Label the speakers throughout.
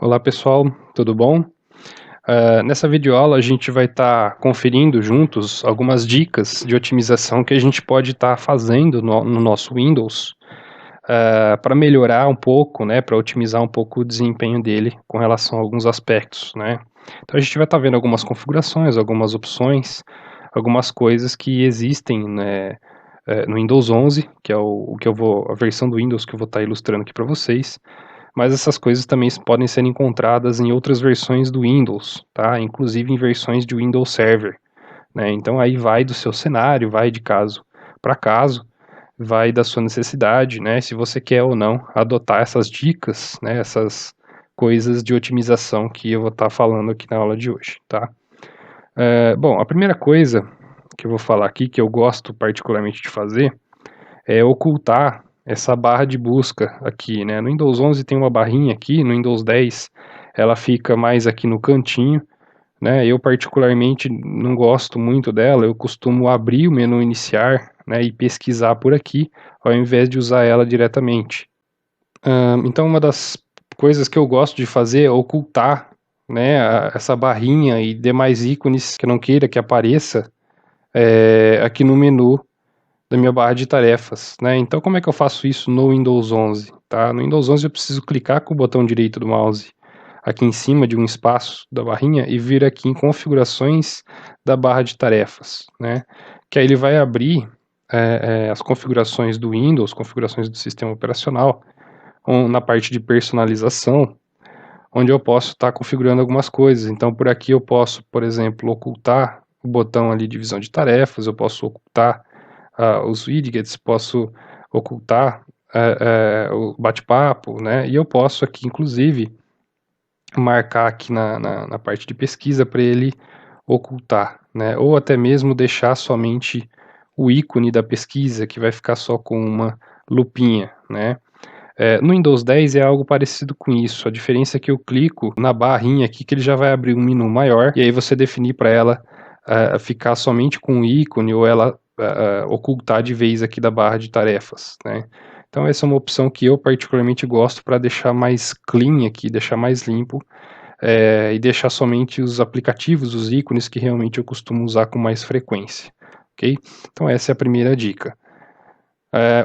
Speaker 1: Olá pessoal, tudo bom? Nessa videoaula a gente vai estar conferindo juntos algumas dicas de otimização que a gente pode estar fazendo no nosso Windows para melhorar um pouco, né, para otimizar um pouco o desempenho dele com relação a alguns aspectos, né? Então a gente vai estar vendo algumas configurações, algumas opções, algumas coisas que existem, né, no Windows 11, que é a versão do Windows que eu vou estar ilustrando aqui para vocês. Mas essas coisas também podem ser encontradas em outras versões do Windows, tá? Inclusive em versões de Windows Server, né? Então aí vai do seu cenário, vai de caso para caso, vai da sua necessidade, né? Se você quer ou não adotar essas dicas, né? Essas coisas de otimização que eu vou estar falando aqui na aula de hoje, tá? Bom, a primeira coisa que eu vou falar aqui, que eu gosto particularmente de fazer, é ocultar essa barra de busca aqui, né? No Windows 11 tem uma barrinha aqui, no Windows 10 ela fica mais aqui no cantinho, né? Eu particularmente não gosto muito dela, eu costumo abrir o menu iniciar, né, e pesquisar por aqui, ao invés de usar ela diretamente. Então uma das coisas que eu gosto de fazer é ocultar, né, essa barrinha e demais ícones que eu não queira que apareça aqui no menu da minha barra de tarefas, né? Então como é que eu faço isso no Windows 11, tá? No Windows 11 eu preciso clicar com o botão direito do mouse aqui em cima de um espaço da barrinha e vir aqui em configurações da barra de tarefas, né? Que aí ele vai abrir as configurações do Windows, configurações do sistema operacional, na parte de personalização, onde eu posso estar configurando algumas coisas. Então por aqui eu posso, por exemplo, ocultar o botão ali de divisão de tarefas, eu posso ocultar os widgets, posso ocultar o bate-papo, né? E eu posso aqui, inclusive, marcar aqui na parte de pesquisa para ele ocultar, né? Ou até mesmo deixar somente o ícone da pesquisa, que vai ficar só com uma lupinha, né? No Windows 10 é algo parecido com isso, a diferença é que eu clico na barrinha aqui que ele já vai abrir um menu maior, e aí você definir para ela ficar somente com o ícone ou ela ocultar de vez aqui da barra de tarefas, né? Então essa é uma opção que eu particularmente gosto para deixar mais clean aqui, deixar mais limpo, e deixar somente os aplicativos, os ícones que realmente eu costumo usar com mais frequência, ok? Então essa é a primeira dica.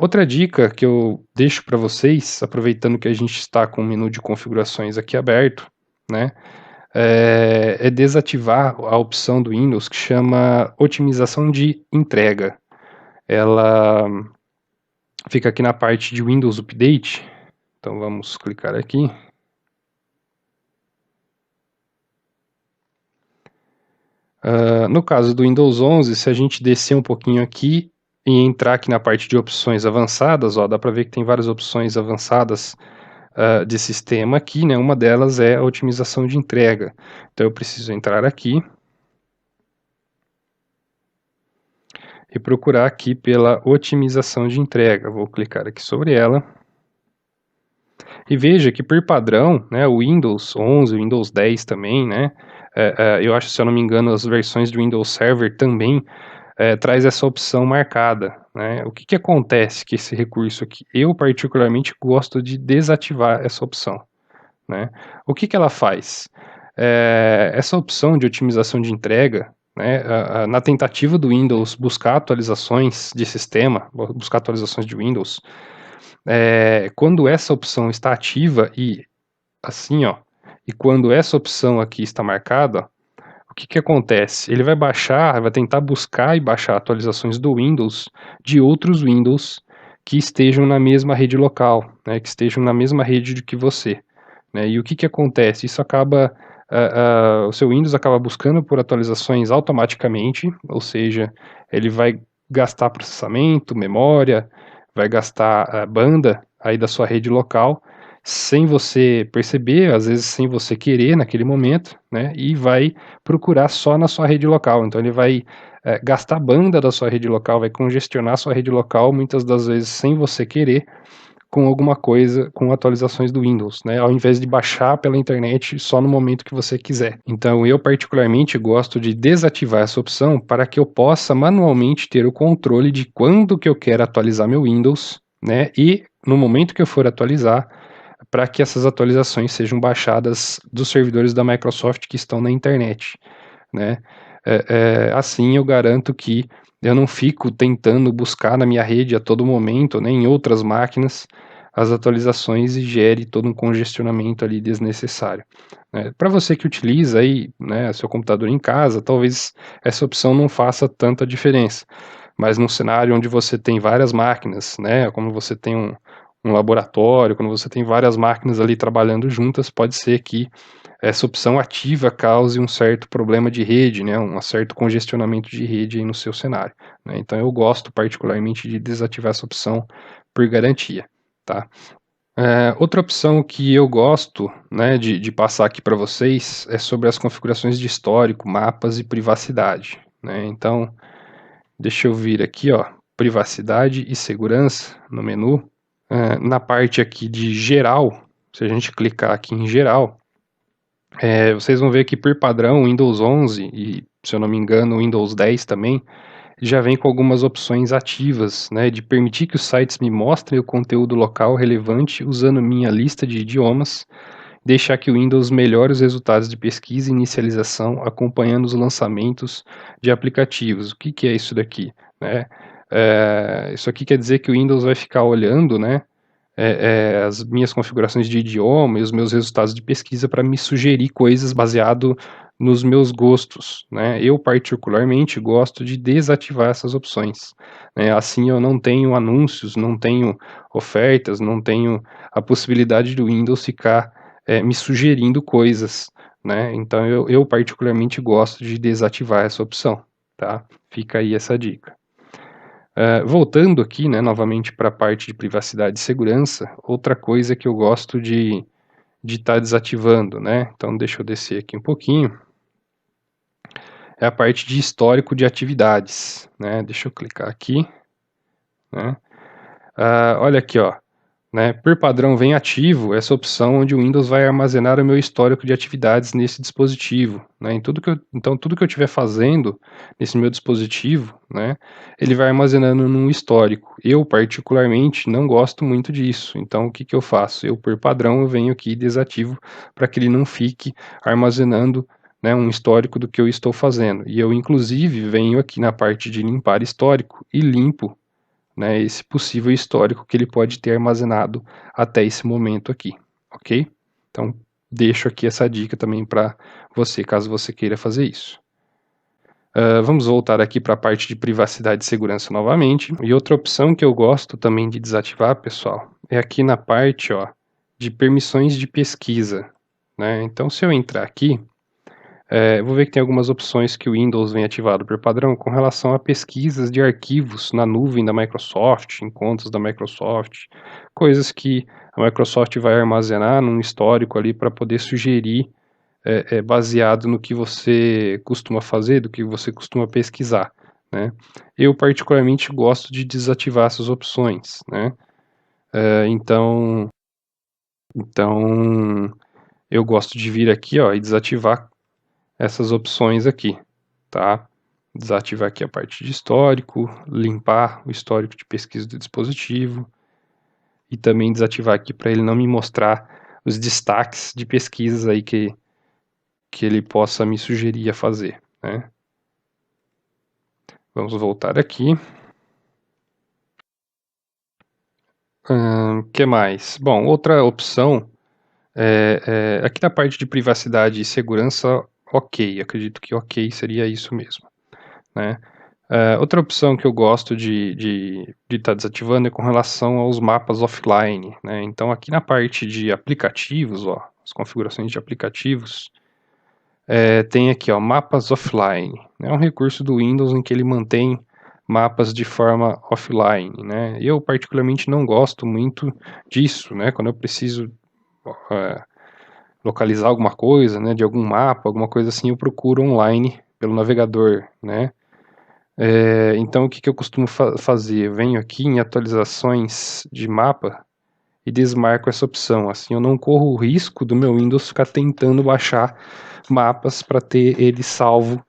Speaker 1: Outra dica que eu deixo para vocês, aproveitando que a gente está com o menu de configurações aqui aberto, né, é desativar a opção do Windows que chama otimização de entrega. Ela fica aqui na parte de Windows Update, então vamos clicar aqui. No caso do Windows 11, se a gente descer um pouquinho aqui e entrar aqui na parte de opções avançadas, ó, dá para ver que tem várias opções avançadas de sistema aqui, né? Uma delas é a otimização de entrega. Então eu preciso entrar aqui e procurar aqui pela otimização de entrega. Vou clicar aqui sobre ela. E veja que por padrão, né, o Windows 11, o Windows 10 também, né, eu acho, se eu não me engano, as versões do Windows Server também traz essa opção marcada, né? O que que acontece com esse recurso aqui? Eu particularmente gosto de desativar essa opção, né? O que que ela faz? Essa opção de otimização de entrega, né, na tentativa do Windows buscar atualizações de sistema, buscar atualizações de Windows, quando essa opção está ativa e assim, ó, e quando essa opção aqui está marcada, o que que acontece? Ele vai baixar, vai tentar buscar e baixar atualizações do Windows de outros Windows que estejam na mesma rede local, né, que estejam na mesma rede do que você, né? E o que que acontece? Isso acaba, o seu Windows acaba buscando por atualizações automaticamente, ou seja, ele vai gastar processamento, memória, vai gastar banda aí da sua rede local, sem você perceber, às vezes sem você querer naquele momento, né? E vai procurar só na sua rede local. Então ele vai gastar banda da sua rede local, vai congestionar sua rede local, muitas das vezes sem você querer, com alguma coisa, com atualizações do Windows, né? Ao invés de baixar pela internet só no momento que você quiser. Então eu particularmente gosto de desativar essa opção para que eu possa manualmente ter o controle de quando que eu quero atualizar meu Windows, né? E no momento que eu for atualizar, para que essas atualizações sejam baixadas dos servidores da Microsoft que estão na internet, né? Assim eu garanto que eu não fico tentando buscar na minha rede a todo momento, né, em outras máquinas, as atualizações e gere todo um congestionamento ali desnecessário, né? Para você que utiliza aí, né, seu computador em casa, talvez essa opção não faça tanta diferença, mas num cenário onde você tem várias máquinas, né, como você tem um laboratório, quando você tem várias máquinas ali trabalhando juntas, pode ser que essa opção ativa cause um certo problema de rede, né, um certo congestionamento de rede aí no seu cenário, né? Então eu gosto particularmente de desativar essa opção por garantia, tá? Outra opção que eu gosto, né, de passar aqui para vocês é sobre as configurações de histórico, mapas e privacidade, né? Então, deixa eu vir aqui, ó, privacidade e segurança no menu. Na parte aqui de geral, se a gente clicar aqui em geral, vocês vão ver que por padrão o Windows 11 e, se eu não me engano, o Windows 10 também, já vem com algumas opções ativas, né, de permitir que os sites me mostrem o conteúdo local relevante usando minha lista de idiomas, deixar que o Windows melhore os resultados de pesquisa e inicialização acompanhando os lançamentos de aplicativos. O que que é isso daqui, né? Isso aqui quer dizer que o Windows vai ficar olhando, né, as minhas configurações de idioma e os meus resultados de pesquisa para me sugerir coisas baseado nos meus gostos, né? Eu particularmente gosto de desativar essas opções, né? Assim eu não tenho anúncios, não tenho ofertas, não tenho a possibilidade do Windows ficar me sugerindo coisas, né? Então eu particularmente gosto de desativar essa opção, tá? Fica aí essa dica. Voltando aqui, né, novamente para a parte de privacidade e segurança, outra coisa que eu gosto de estar desativando, né? Então deixa eu descer aqui um pouquinho. É a parte de histórico de atividades, né? Deixa eu clicar aqui, né? Olha aqui, ó, né? Por padrão vem ativo essa opção onde o Windows vai armazenar o meu histórico de atividades nesse dispositivo, né? Então tudo que eu estiver fazendo nesse meu dispositivo, né, ele vai armazenando num histórico. Eu particularmente não gosto muito disso. Então o que que eu faço? Eu por padrão eu venho aqui e desativo para que ele não fique armazenando, né, um histórico do que eu estou fazendo. E eu inclusive venho aqui na parte de limpar histórico e limpo, né, esse possível histórico que ele pode ter armazenado até esse momento aqui, ok? Então, deixo aqui essa dica também para você, caso você queira fazer isso. Vamos voltar aqui para a parte de privacidade e segurança novamente. E outra opção que eu gosto também de desativar, pessoal, é aqui na parte, ó, de permissões de pesquisa, né? Então, se eu entrar aqui, vou ver que tem algumas opções que o Windows vem ativado por padrão com relação a pesquisas de arquivos na nuvem da Microsoft, em contas da Microsoft, coisas que a Microsoft vai armazenar num histórico ali para poder sugerir, baseado no que você costuma fazer, do que você costuma pesquisar, né? Eu particularmente gosto de desativar essas opções, né? Então eu gosto de vir aqui, ó, e desativar essas opções aqui, tá? Desativar aqui a parte de histórico, limpar o histórico de pesquisa do dispositivo e também desativar aqui para ele não me mostrar os destaques de pesquisas aí que ele possa me sugerir a fazer, né? Vamos voltar aqui. Que mais? Bom, outra opção aqui na parte de privacidade e segurança, ok, acredito que ok seria isso mesmo, né? Outra opção que eu gosto de estar desativando é com relação aos mapas offline, né? Então aqui na parte de aplicativos, ó, as configurações de aplicativos, tem aqui, ó, mapas offline. É um recurso do Windows em que ele mantém mapas de forma offline, né? Eu particularmente não gosto muito disso, né? Quando eu preciso localizar alguma coisa, né, de algum mapa, alguma coisa assim, eu procuro online pelo navegador, né? Então o que eu costumo fazer? Eu venho aqui em atualizações de mapa e desmarco essa opção. Assim eu não corro o risco do meu Windows ficar tentando baixar mapas para ter ele salvo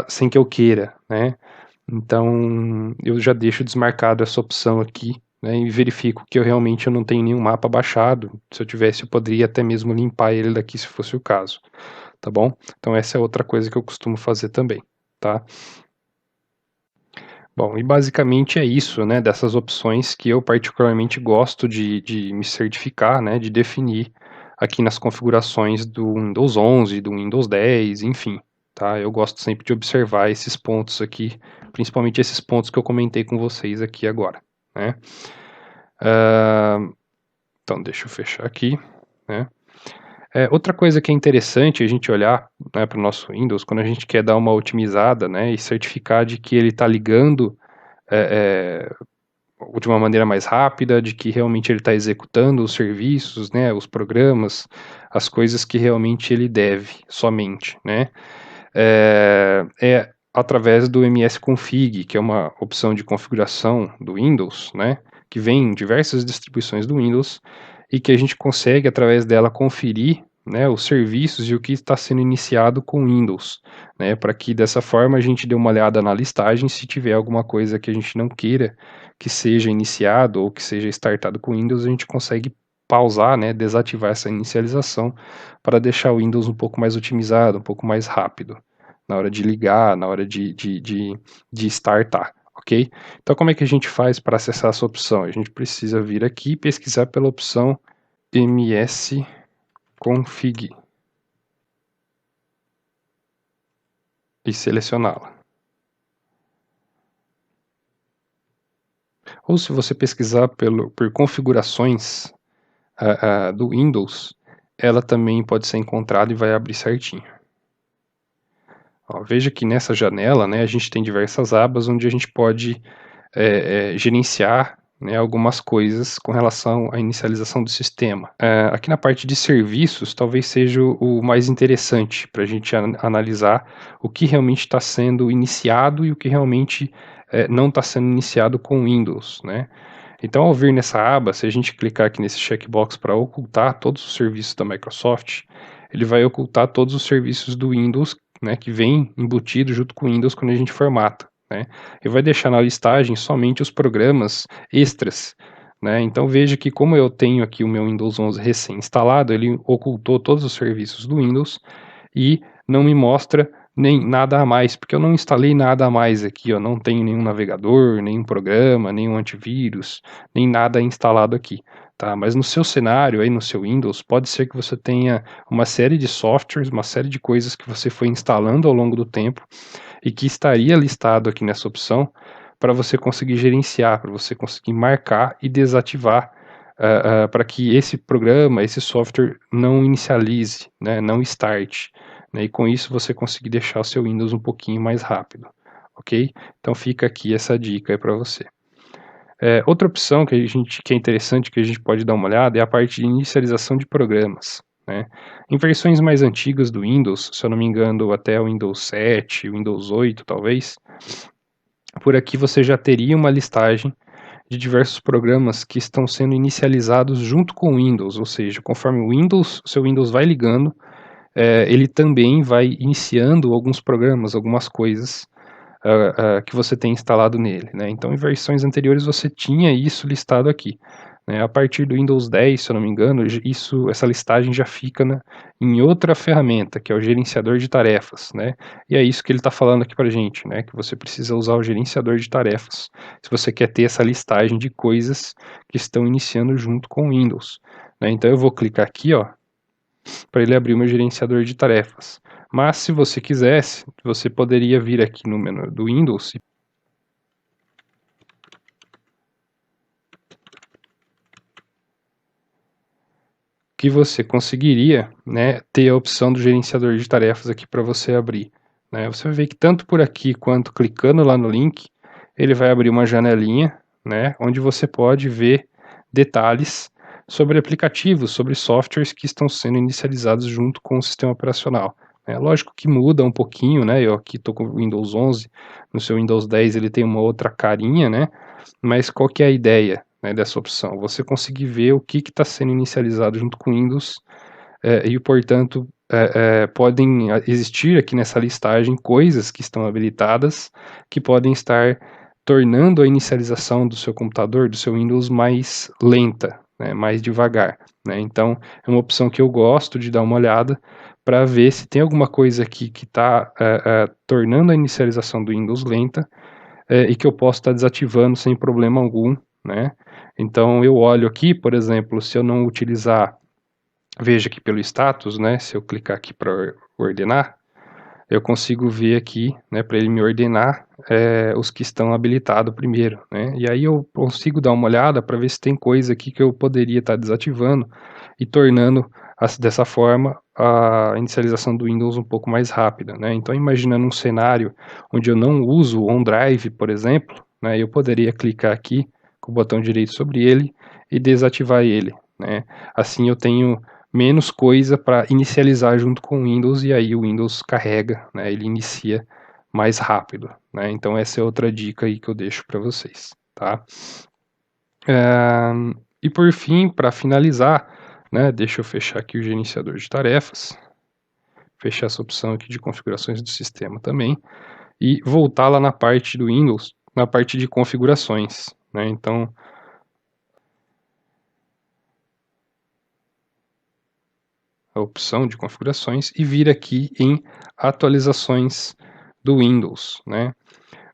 Speaker 1: sem que eu queira, né? Então eu já deixo desmarcado essa opção aqui né, e verifico que eu realmente não tenho nenhum mapa baixado. Se eu tivesse, eu poderia até mesmo limpar ele daqui se fosse o caso, tá bom? Então essa é outra coisa que eu costumo fazer também, tá? Bom, e basicamente é isso, né, dessas opções que eu particularmente gosto de me certificar, né, de definir aqui nas configurações do Windows 11, do Windows 10, enfim, tá? Eu gosto sempre de observar esses pontos aqui, principalmente esses pontos que eu comentei com vocês aqui agora, né? Então, deixa eu fechar aqui, né? Outra coisa que é interessante a gente olhar, né, para o nosso Windows, quando a gente quer dar uma otimizada, né, e certificar de que ele está ligando é, de uma maneira mais rápida, de que realmente ele está executando os serviços, né, os programas, as coisas que realmente ele deve, somente, né? É através do msconfig, que é uma opção de configuração do Windows, né, que vem em diversas distribuições do Windows e que a gente consegue, através dela, conferir, né, os serviços e o que está sendo iniciado com o Windows, né, para que dessa forma a gente dê uma olhada na listagem se tiver alguma coisa que a gente não queira que seja iniciado ou que seja startado com o Windows, a gente consegue pausar, né, desativar essa inicialização para deixar o Windows um pouco mais otimizado, um pouco mais rápido na hora de ligar, na hora de startar, ok? Então, como é que a gente faz para acessar essa opção? A gente precisa vir aqui e pesquisar pela opção msconfig e selecioná-la. Ou se você pesquisar por configurações do Windows, ela também pode ser encontrada e vai abrir certinho. Ó, veja que nessa janela, né, a gente tem diversas abas onde a gente pode gerenciar, né, algumas coisas com relação à inicialização do sistema. Aqui na parte de serviços, talvez seja o mais interessante para a gente analisar o que realmente está sendo iniciado e o que realmente não está sendo iniciado com o Windows, né? Então, ao vir nessa aba, se a gente clicar aqui nesse checkbox para ocultar todos os serviços da Microsoft, ele vai ocultar todos os serviços do Windows, né, que vem embutido junto com o Windows quando a gente formata, né? E vai deixar na listagem somente os programas extras, né? Então veja que como eu tenho aqui o meu Windows 11 recém-instalado, ele ocultou todos os serviços do Windows e não me mostra nem nada a mais, porque eu não instalei nada a mais aqui, eu não tenho nenhum navegador, nenhum programa, nenhum antivírus, nem nada instalado aqui, tá? Mas no seu cenário, aí no seu Windows, pode ser que você tenha uma série de softwares, uma série de coisas que você foi instalando ao longo do tempo e que estaria listado aqui nessa opção para você conseguir gerenciar, para você conseguir marcar e desativar para que esse programa, esse software não inicialize, né, não start, né, e com isso você conseguir deixar o seu Windows um pouquinho mais rápido, ok? Então fica aqui essa dica aí para você. Outra opção que é interessante, que a gente pode dar uma olhada, é a parte de inicialização de programas, né? Em versões mais antigas do Windows, se eu não me engano, até o Windows 7, Windows 8 talvez, por aqui você já teria uma listagem de diversos programas que estão sendo inicializados junto com o Windows, ou seja, conforme o seu Windows vai ligando, ele também vai iniciando alguns programas, algumas coisas que você tem instalado nele, né? Então, em versões anteriores você tinha isso listado aqui, né? A partir do Windows 10, se eu não me engano, essa listagem já fica em outra ferramenta, que é o gerenciador de tarefas, né? E é isso que ele está falando aqui para gente, né? Que você precisa usar o gerenciador de tarefas se você quer ter essa listagem de coisas que estão iniciando junto com o Windows, né? Então, eu vou clicar aqui, ó, para ele abrir o meu gerenciador de tarefas. Mas se você quisesse, você poderia vir aqui no menu do Windows que você conseguiria, né, ter a opção do gerenciador de tarefas aqui para você abrir, né? Você vai ver que tanto por aqui quanto clicando lá no link, ele vai abrir uma janelinha, né, onde você pode ver detalhes sobre aplicativos, sobre softwares que estão sendo inicializados junto com o sistema operacional. É lógico que muda um pouquinho, né? Eu aqui estou com o Windows 11, no seu Windows 10 ele tem uma outra carinha, né? Mas qual que é a ideia, né, dessa opção? Você conseguir ver o que está sendo inicializado junto com o Windows e, portanto, podem existir aqui nessa listagem coisas que estão habilitadas que podem estar tornando a inicialização do seu computador, do seu Windows, mais lenta, né, mais devagar, né? Então, é uma opção que eu gosto de dar uma olhada para ver se tem alguma coisa aqui que está tornando a inicialização do Windows lenta, e que eu posso estar desativando sem problema algum, né? Então, eu olho aqui, por exemplo, se eu não utilizar, veja aqui pelo status, né? Se eu clicar aqui para ordenar, eu consigo ver aqui, né, para ele me ordenar os que estão habilitados primeiro, né? E aí eu consigo dar uma olhada para ver se tem coisa aqui que eu poderia estar desativando e tornando dessa forma a inicialização do Windows um pouco mais rápida, né? Então, imaginando um cenário onde eu não uso o OneDrive, por exemplo, né, eu poderia clicar aqui com o botão direito sobre ele e desativar ele, né? Assim eu tenho menos coisa para inicializar junto com o Windows e aí o Windows carrega, né, ele inicia mais rápido, né? Então essa é outra dica aí que eu deixo para vocês, tá? E por fim, para finalizar, né, deixa eu fechar aqui o gerenciador de tarefas, fechar essa opção aqui de configurações do sistema também e voltar lá na parte do Windows, na parte de configurações, né? Então a opção de configurações e vir aqui em atualizações do Windows, né?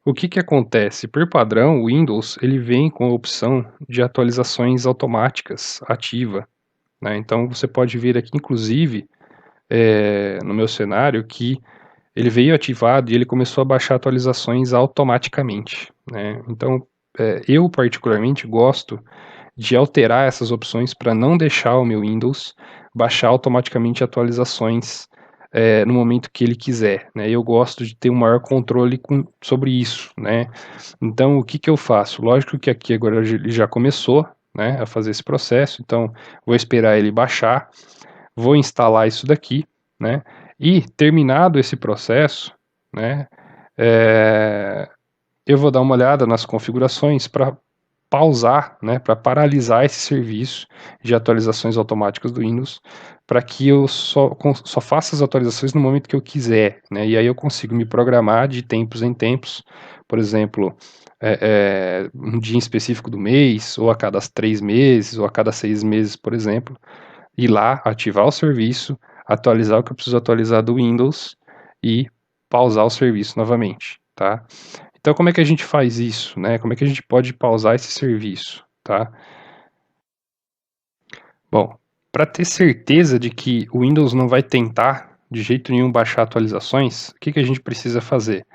Speaker 1: O que que acontece? Por padrão, o Windows ele vem com a opção de atualizações automáticas ativa, né? Então você pode ver aqui, inclusive, no meu cenário, que ele veio ativado e ele começou a baixar atualizações automaticamente, né? Então, eu particularmente gosto de alterar essas opções para não deixar o meu Windows baixar automaticamente atualizações no momento que ele quiser, né? Eu gosto de ter um maior controle sobre isso, né? Então, o que que eu faço? Lógico que aqui agora ele já começou, né, a fazer esse processo, então vou esperar ele baixar, vou instalar isso daqui, né? E terminado esse processo, né, eu vou dar uma olhada nas configurações para pausar, né, para paralisar esse serviço de atualizações automáticas do Windows, para que eu só faça as atualizações no momento que eu quiser, né, e aí eu consigo me programar de tempos em tempos, por exemplo, um dia específico do mês, ou a cada 3 meses, ou a cada 6 meses, por exemplo, ir lá, ativar o serviço, atualizar o que eu preciso atualizar do Windows e pausar o serviço novamente, tá? Então, como é que a gente faz isso, né? Como é que a gente pode pausar esse serviço, tá? Bom, para ter certeza de que o Windows não vai tentar de jeito nenhum baixar atualizações, o que que a gente precisa fazer?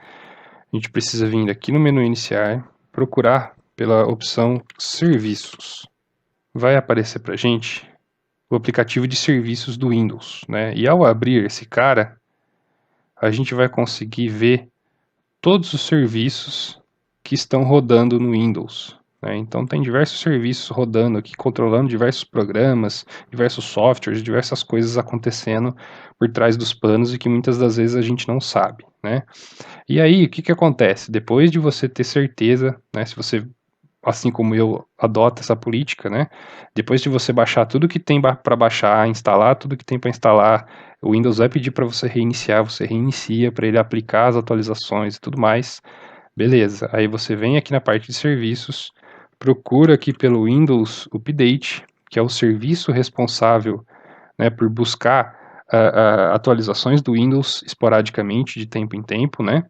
Speaker 1: A gente precisa vir aqui no menu iniciar, procurar pela opção Serviços. Vai aparecer para a gente o aplicativo de serviços do Windows, né? E ao abrir esse cara, a gente vai conseguir ver todos os serviços que estão rodando no Windows, né? Então tem diversos serviços rodando aqui, controlando diversos programas, diversos softwares, diversas coisas acontecendo por trás dos panos e que muitas das vezes a gente não sabe, né? E aí, o que que acontece? Depois de você ter certeza, né, se você, assim como eu, adota essa política, né, depois de você baixar tudo que tem para baixar, instalar tudo que tem para instalar, o Windows vai pedir para você reiniciar, você reinicia para ele aplicar as atualizações e tudo mais. Beleza, aí você vem aqui na parte de serviços, procura aqui pelo Windows Update, que é o serviço responsável, né, por buscar atualizações do Windows esporadicamente, de tempo em tempo, né?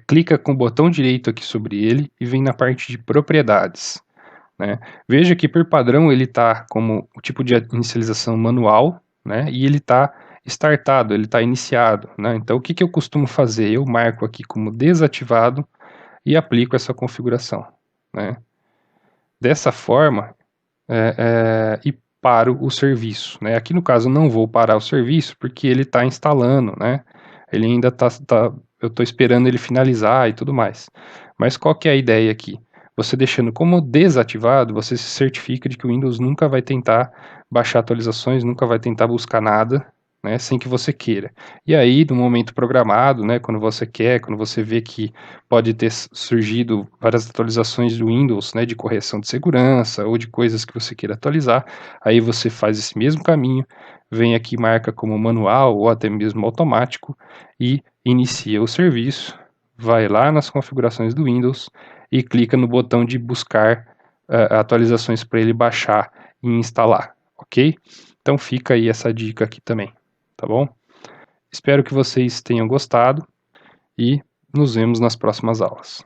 Speaker 1: Clica com o botão direito aqui sobre ele e vem na parte de propriedades, né? Veja que por padrão ele está como o tipo de inicialização manual, né? E ele está startado, ele está iniciado, né? Então o que que eu costumo fazer? Eu marco aqui como desativado e aplico essa configuração, né? Dessa forma, e paro o serviço, né? Aqui no caso não vou parar o serviço porque ele está instalando, né? Ele ainda eu estou esperando ele finalizar e tudo mais. Mas qual que é a ideia aqui? Você deixando como desativado, você se certifica de que o Windows nunca vai tentar baixar atualizações, nunca vai tentar buscar nada, né, sem que você queira. E aí, no momento programado, né, quando você quer, quando você vê que pode ter surgido várias atualizações do Windows, né, de correção de segurança ou de coisas que você queira atualizar, aí você faz esse mesmo caminho, vem aqui, marca como manual ou até mesmo automático e inicia o serviço, vai lá nas configurações do Windows e clica no botão de buscar atualizações para ele baixar e instalar, ok? Então fica aí essa dica aqui também, tá bom? Espero que vocês tenham gostado e nos vemos nas próximas aulas.